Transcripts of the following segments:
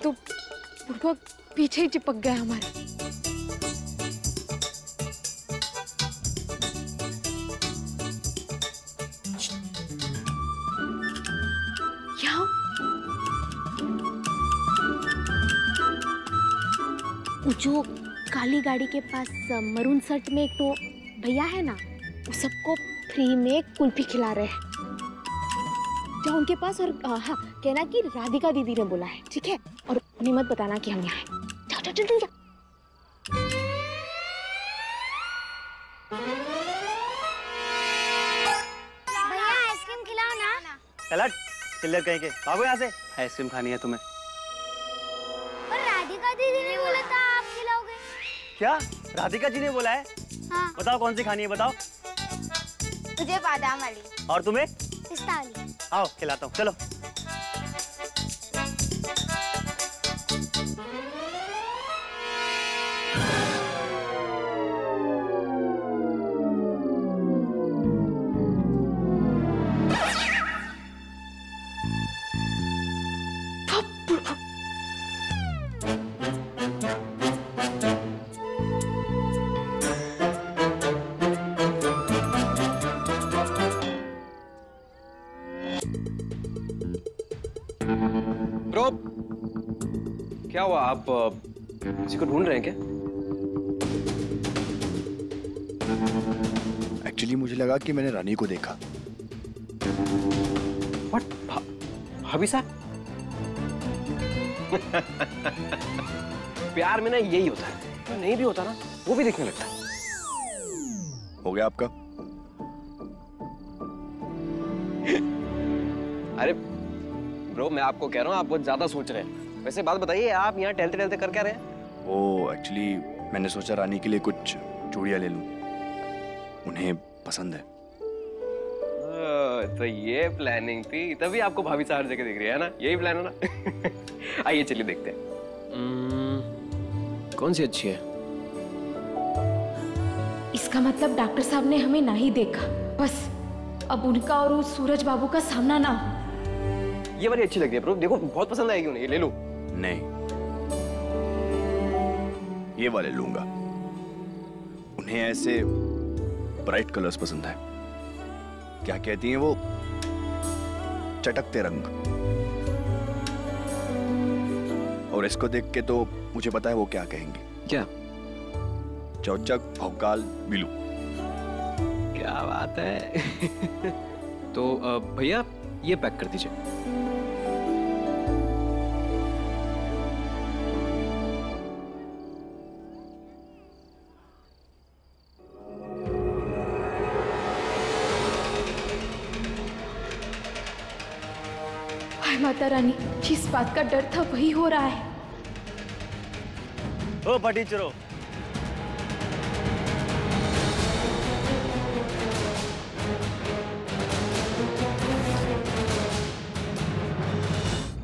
तो बुड़बक पीछे ही चिपक गया हमारे। जो काली गाड़ी के पास मरून शर्ट में एक तो भैया है ना, वो सबको फ्री में कुल्फी खिला रहे हैं। जाओ उनके पास और हाँ कहना कि राधिका दीदी ने बोला है, ठीक है? और उन्हें मत बताना कि हम यहाँ हैं। जाओ जाओ जल्दी जाओ। भैया आइसक्रीम खिलाओ ना। चल चिल्लर कहीं के, भागो यहाँ से। आइसक्रीम खानी है तुम्हें? पर राधिका दीदी ने बोला था आप खिलाओगे। क्या राधिका जी ने बोला है? हाँ। बताओ कौन सी खानी है बताओ। मुझे बादाम वाली। और तुम्हें? पिस्ता वाली। आओ खिलाता हूँ, चलो। ब्रो, क्या हुआ? आप किसी को ढूंढ रहे हैं क्या? एक्चुअली मुझे लगा कि मैंने रानी को देखा। व्हाट? भाभी साहब? प्यार में ना यही होता है, तो नहीं भी होता ना वो भी देखने लगता है। हो गया आपका? अरे ब्रो, मैं आपको कह रहा हूँ आप बहुत ज्यादा सोच रहे हैं। वैसे बात बताइए, आप यहाँ टहलते टहलते कर क्या रहे हैं? वो एक्चुअली मैंने सोचा रानी के लिए कुछ चूड़ियाँ ले लूँ, उन्हें पसंद है। तो ये प्लानिंग थी, तभी आपको भाभी साहब हर जगह दिख रही है ना? यही प्लान है ना? आइए चलिए देखते हैं। कौन सी अच्छी है? इसका मतलब डॉक्टर साहब ने हमें नहीं देखा, बस अब उनका और उस सूरज बाबू का सामना ना हो। ये वाली अच्छी लग रही है ब्रो, देखो बहुत पसंद आएगी उन्हें, ये ले लो। नहीं, ये वाले लूंगा। उन्हें ऐसे ब्राइट कलर्स पसंद है। क्या कहती हैं वो? चटकते रंग। और इसको देख के तो मुझे पता है वो क्या कहेंगे। क्या? चौचक, भौकाल, बिलू। क्या बात है। तो भैया ये पैक कर दीजिए। हाय माता रानी, जिस बात का डर था वही हो रहा है। ओ फटीचरो,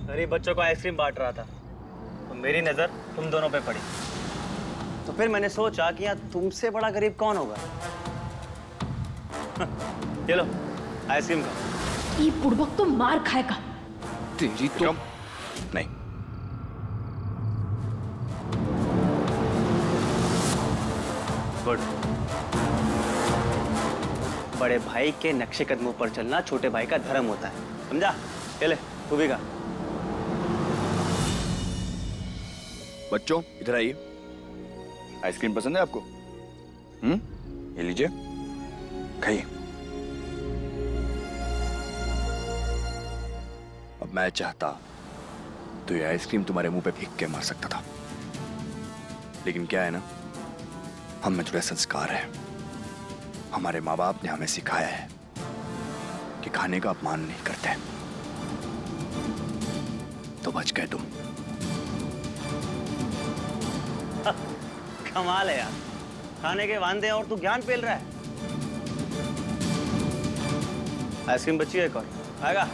गरीब बच्चों को आइसक्रीम बांट रहा था तो मेरी नजर तुम दोनों पे पड़ी। तो फिर मैंने सोचा कि यहाँ तुमसे बड़ा गरीब कौन होगा। ये लो आइसक्रीम का। ये बुड़बक तो मार खाएगा। तेरी तो नहीं, गुड। बड़े भाई के नक्शे कदमों पर चलना छोटे भाई का धर्म होता है, समझा? चले तू भी खा। बच्चों इधर आइए। आइसक्रीम पसंद है आपको? ये लीजिए, खाइए। अब मैं चाहता तो ये आइसक्रीम तुम्हारे मुंह पे फेंक के मार सकता था, लेकिन क्या है ना, हम में थोड़े संस्कार है। हमारे माँ बाप ने हमें सिखाया है कि खाने का अपमान नहीं करते। तो बच गए तुम। कमाल है यार, खाने के वांदे और तू ज्ञान पेल रहा है। आइसक्रीम बची है, एक और आएगा?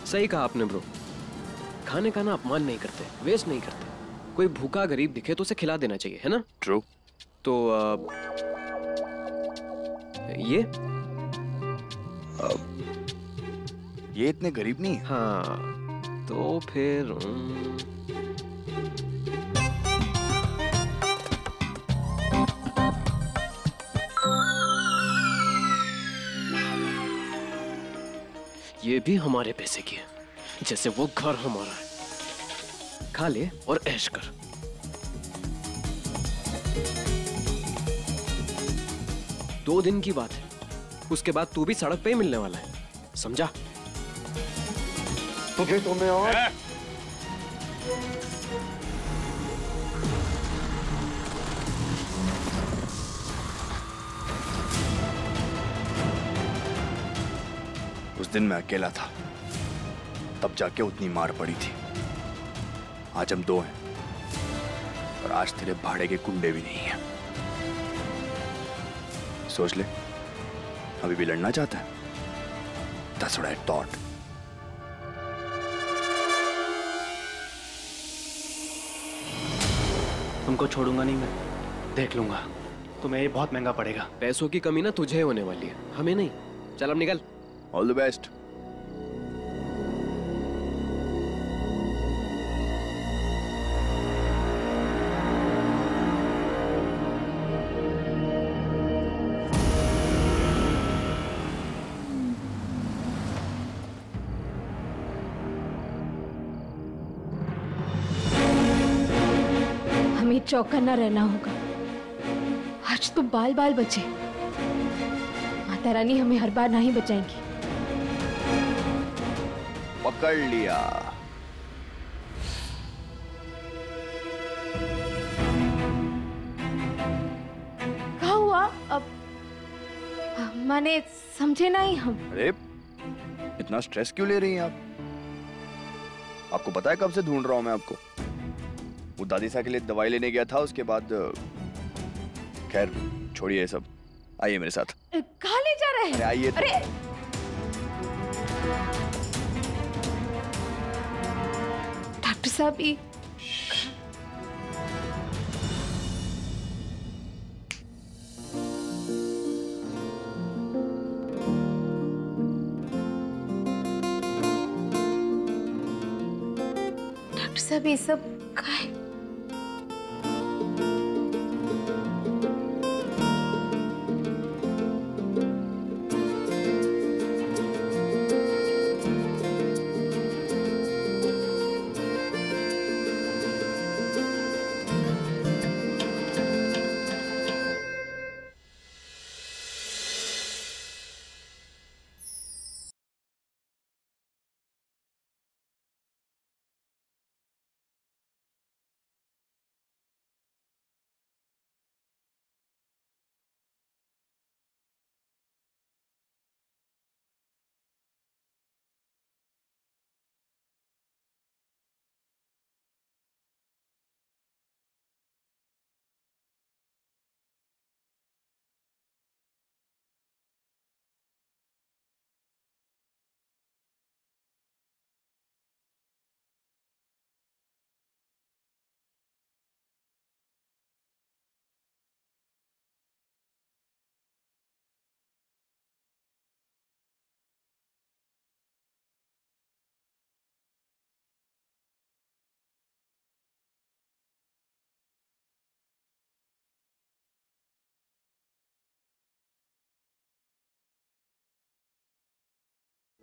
सही कहा आपने ब्रो, खाने का ना अपमान नहीं करते, वेस्ट नहीं करते। कोई भूखा गरीब दिखे तो उसे खिला देना चाहिए, है ना? ट्रू। तो ये ये इतने गरीब नहीं है। हाँ तो फिर ये भी हमारे पैसे की है, जैसे वो घर हमारा है। खा ले और ऐश कर। दो दिन की बात है, उसके बाद तू भी सड़क पे ही मिलने वाला है, समझा? तुझे तो मैं और उस दिन मैं अकेला था, तब जाके उतनी मार पड़ी थी। आज हम दो हैं और आज तेरे भाड़े के कुंडे भी नहीं हैं। सोच ले, अभी भी लड़ना चाहता है? That's what I thought. तुमको छोड़ूंगा नहीं मैं, देख लूंगा। तुम्हें ये बहुत महंगा पड़ेगा। पैसों की कमी ना तुझे होने वाली है, हमें नहीं। चल अब निकल। All the best. हमें चौकन्ना रहना होगा। आज तो बाल बाल बचे, माता रानी हमें हर बार नहीं बचाएंगी। पकड़ लिया। क्या हुआ अब? माने समझे नहीं हम। अरे इतना स्ट्रेस क्यों ले रही हैं आप? आपको पता है कब से ढूंढ रहा हूं मैं आपको। वो दादी साहब के लिए दवाई लेने गया था, उसके बाद खैर छोड़िए ये सब, आइए मेरे साथ। कहाँ ले जा रहे हैं? अरे आइए तो। अरे डॉक्टर साहब ये डॉक्टर साहब ये सब क्या है?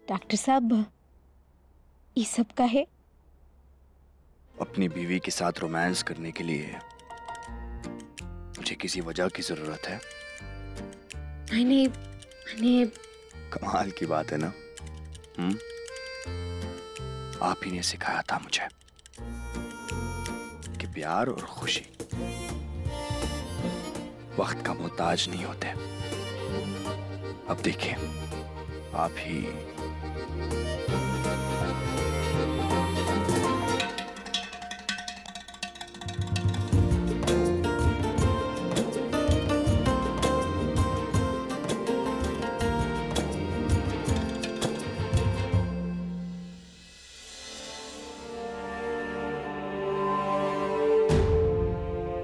डॉक्टर साहब ये सब का है? अपनी बीवी के साथ रोमांस करने के लिए मुझे किसी वजह की जरूरत है? मैंने कमाल की बात है ना। आप ही ने सिखाया था मुझे कि प्यार और खुशी वक्त का मोहताज नहीं होते। अब देखिए आप ही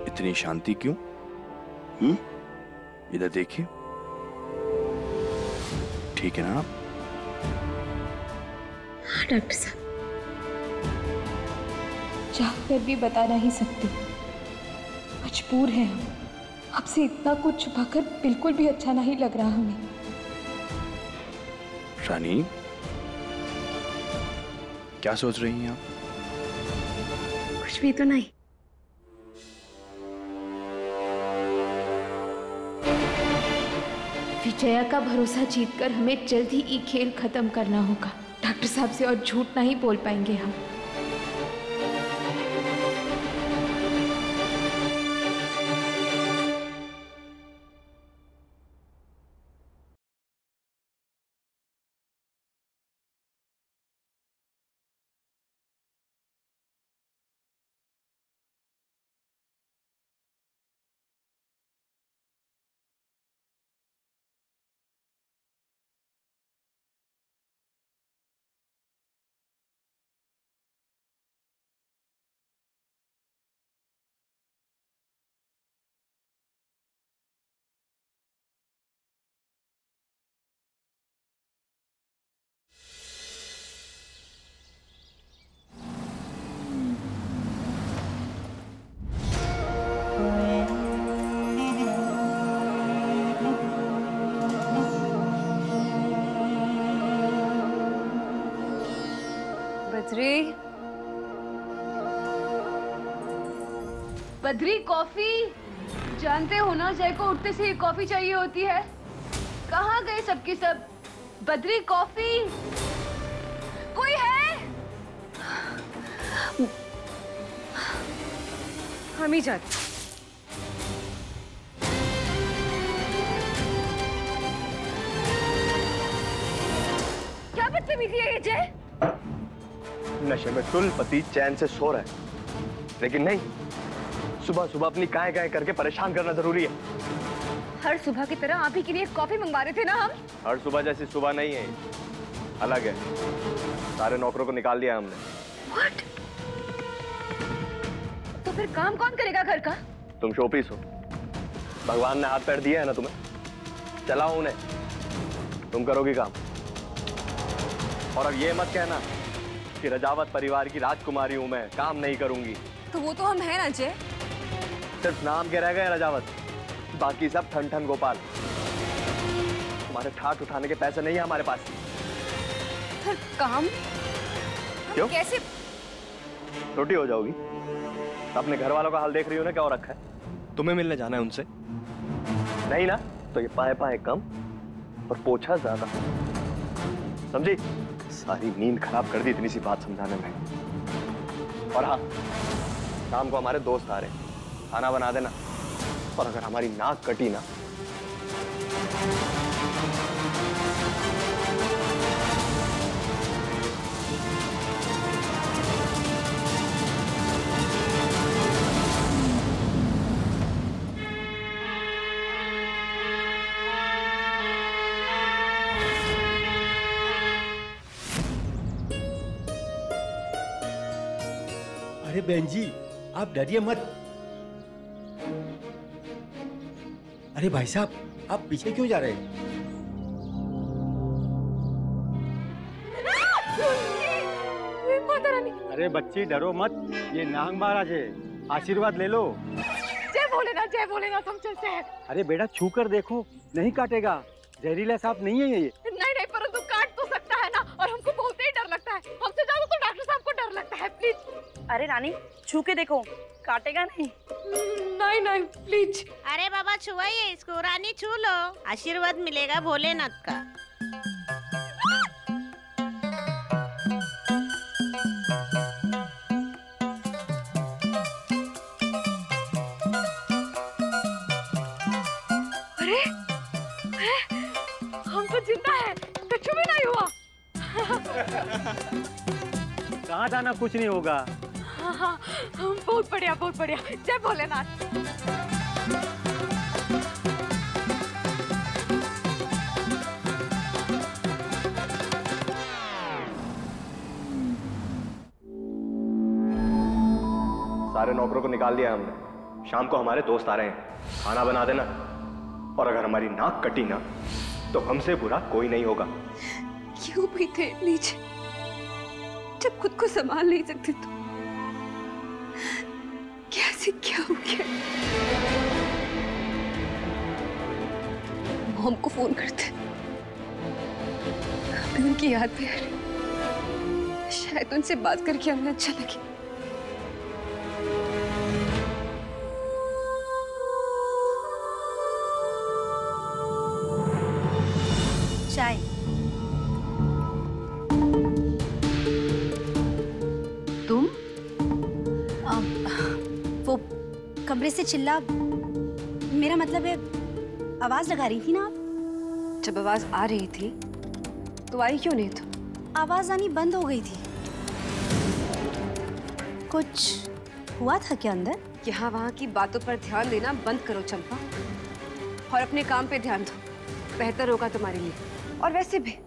इतनी शांति क्यों? इधर देखिए, ठीक है ना आप? हाँ डॉक्टर साहब। चाहकर भी बता नहीं सकती, मजबूर हैं हम। आपसे इतना कुछ छुपाकर बिल्कुल भी अच्छा नहीं लग रहा हमें। रानी, क्या सोच रही हैं आप? कुछ भी तो नहीं। विजया का भरोसा जीतकर हमें जल्द ही ये खेल खत्म करना होगा। डॉक्टर साहब से और झूठ नहीं बोल पाएंगे हम। बद्री, कॉफी। जानते हो ना, जय को उठते से ही कॉफी चाहिए होती है। कहाँ गए सबके सब? बद्री, कॉफी। कोई है? हम ही जाते। क्या बदतमीजी है ये जय? नशे में टुल पति चैन से सो रहा है, लेकिन नहीं, सुबह सुबह अपनी काय काय करके परेशान करना जरूरी है। हर सुबह की तरह आप ही के लिए कॉफी मंगवा रहे थे ना हम? हर सुबह जैसी सुबह नहीं है, अलग है। सारे नौकरों को निकाल दिया हमने। What? तो फिर काम कौन करेगा घर का? तुम शोपीस हो, भगवान ने हाथ पैर दिया है ना तुम्हें, चलाओ उन्हें, तुम करोगी काम। और अब ये मत कहना कि रजावत परिवार की राजकुमारी हूं मैं, काम नहीं करूंगी। तो वो तो हम हैं ना जय। सिर्फ नाम के रह गए रजावत, बाकी सब ठन ठन गोपाल। तुम्हारे ठाट उठाने के पैसे नहीं है हमारे पास। फिर काम क्यों? कैसे? छोटी हो जाओगी। अपने घर वालों का हाल देख रही हो ना, क्या हो रखा है? तुम्हें मिलने जाना है उनसे? नहीं ना, तो ये पाए पाए कम और पोछा ज्यादा, समझी? सारी नींद खराब कर दी इतनी सी बात समझाने में। और हाँ, शाम को हमारे दोस्त आ रहे हैं, खाना बना देना। और अगर हमारी नाक कटी ना, अरे बहन जी, आप डरिए मत। अरे भाई साहब, आप पीछे क्यों जा रहे हैं? अरे बच्ची डरो मत, ये नाग महाराज है, आशीर्वाद ले लो। जय भोलेनाथ, तुम चलते हैं। अरे बेटा छू कर देखो, नहीं काटेगा, जहरीला सांप नहीं है ये। नहीं, परंतु काट तो सकता है ना, और हमको बहुत ही डर लगता है। हमसे ज्यादा तो डॉक्टर साहब को डर लगता है। प्लीज। अरे रानी, छू के देखो, काटेगा नहीं। नहीं प्लीज। अरे बाबा छुआइए इसको, रानी छू लो, आशीर्वाद मिलेगा भोलेनाथ का। अरे हम तो जिंदा है, कुछ भी नहीं हुआ। कहाँ जाना, कुछ नहीं होगा। हाँ, बहुत बढ़िया बहुत बढ़िया। जय भोलेनाथ। सारे नौकरों को निकाल दिया हमने। शाम को हमारे दोस्त आ रहे हैं, खाना बना देना। और अगर हमारी नाक कटी ना, तो हमसे बुरा कोई नहीं होगा। क्यों भी थे प्लीज। जब खुद को संभाल नहीं सकते तो कैसे क्या हो गया? मॉम को फोन करते, अभी उनकी याद भी आ रही, शायद उनसे बात करके हमें अच्छा लगे। चाय। तुम? वो कमरे से चिल्ला, मेरा मतलब है आवाज लगा रही थी ना आप? जब आवाज आ रही थी तो आई क्यों नहीं? तो आवाज आनी बंद हो गई थी। कुछ हुआ था क्या अंदर? यहाँ वहाँ की बातों पर ध्यान देना बंद करो चंपा, और अपने काम पे ध्यान दो, बेहतर होगा तुम्हारे लिए। और वैसे भी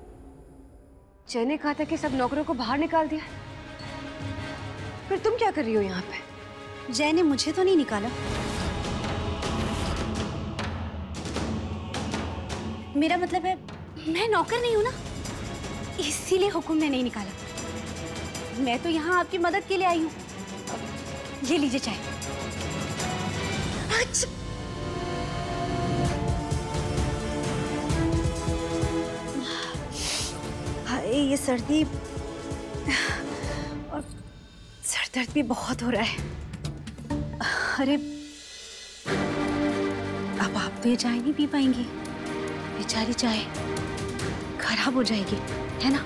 जय ने कहा था कि सब नौकरों को बाहर निकाल दिया, फिर तुम क्या कर रही हो यहाँ पे? जय ने मुझे तो नहीं निकाला, मेरा मतलब है मैं नौकर नहीं हूं ना, इसीलिए हुक्म ने नहीं निकाला। मैं तो यहाँ आपकी मदद के लिए आई हूँ। ये लीजिए चाय। अच्छा। हाय, ये सर्दी और सर दर्द भी बहुत हो रहा है। अरे अब आप तो ये चाय नहीं पी पाएंगी, बेचारी चाय खराब हो जाएगी, है ना?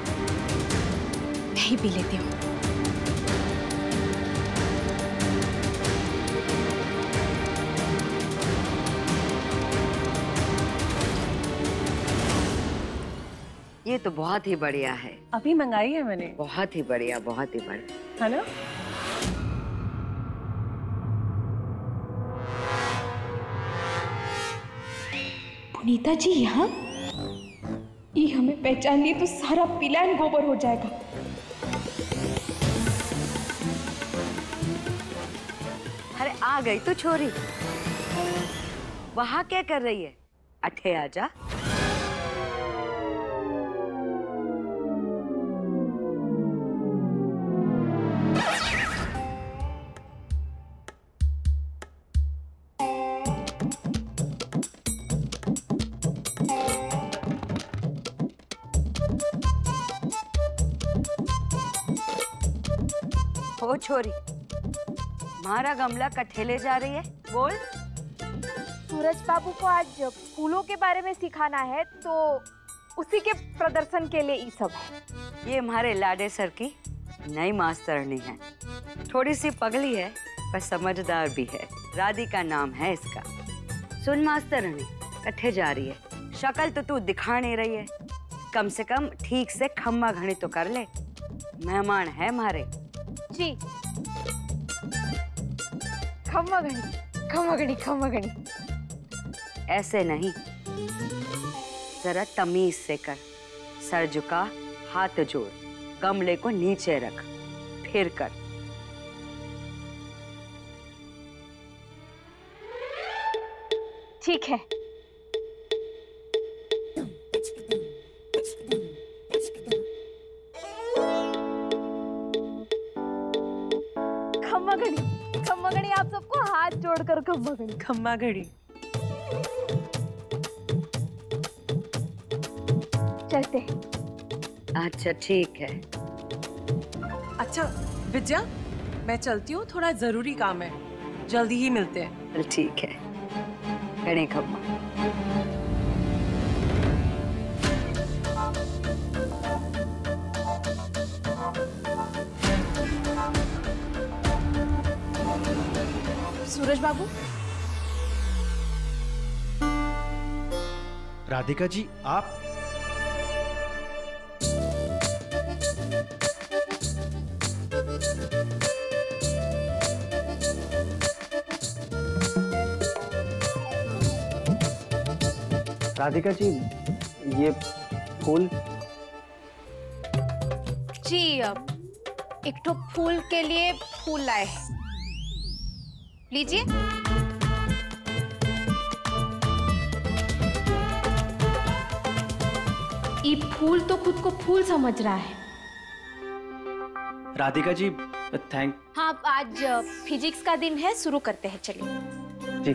मैं ही पी लेती हूँ। ये तो बहुत ही बढ़िया है। अभी मंगाई है मैंने। बहुत ही बढ़िया, बहुत ही बढ़िया, है ना? पुनीता जी यहाँ? ये हमें पहचान लिए तो सारा प्लान गोबर हो जाएगा। अरे आ गई तो छोरी, वहां क्या कर रही है? अठे आजा। ओ छोरी, मारा गमला कट्ठे ले जा रही है, बोल। सूरज बाबू को आज फूलों के बारे में सिखाना है, तो उसी के प्रदर्शन के लिए ये सब है। ये हमारे लाडे सर की नई मास्टरनी है, थोड़ी सी पगली है पर समझदार भी है। राधिका नाम है इसका। सुन मास्टरनी, कट्ठे जा रही है, शक्ल तो तू दिखा नहीं रही है, कम से कम ठीक से खम्मा घड़ी तो कर ले, मेहमान है हमारे। जी। खम्मा घड़ी, खम्मा घड़ी, खम्मा घड़ी। ऐसे नहीं, जरा तमीज से कर। सर झुका, हाथ जोड़, गमले को नीचे रख, फिर कर। ठीक है। खम्मा घड़ी, खम्मा घड़ी, आप सबको हाथ जोड़कर खम्मा घड़ी। खम्मा घड़ी। चलते। अच्छा ठीक है। अच्छा विद्या, मैं चलती हूँ, थोड़ा जरूरी काम है, जल्दी ही मिलते हैं। चल ठीक है, घड़ी खम्मा। सूरज बाबू। राधिका जी, आप? राधिका जी, ये फूल? जी, एक तो फूल के लिए फूल लाए हैं, लीजिए। ये फूल तो खुद को फूल समझ रहा है। राधिका जी थैंक। हाँ आज फिजिक्स का दिन है, शुरू करते हैं, चलिए। जी।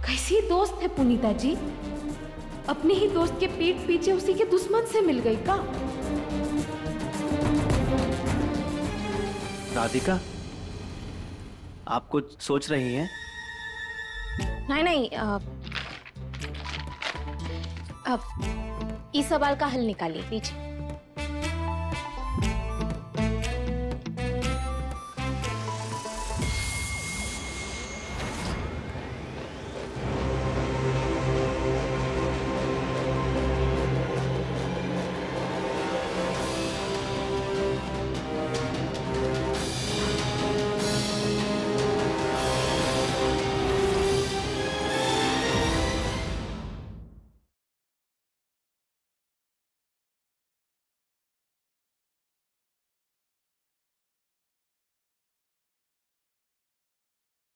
कैसी दोस्त है पुनीता जी, अपने ही दोस्त के पीठ पीछे उसी के दुश्मन से मिल गई का? राधिका, आप कुछ सोच रही हैं? नहीं, अब इस सवाल का हल निकालिए, लीजिए।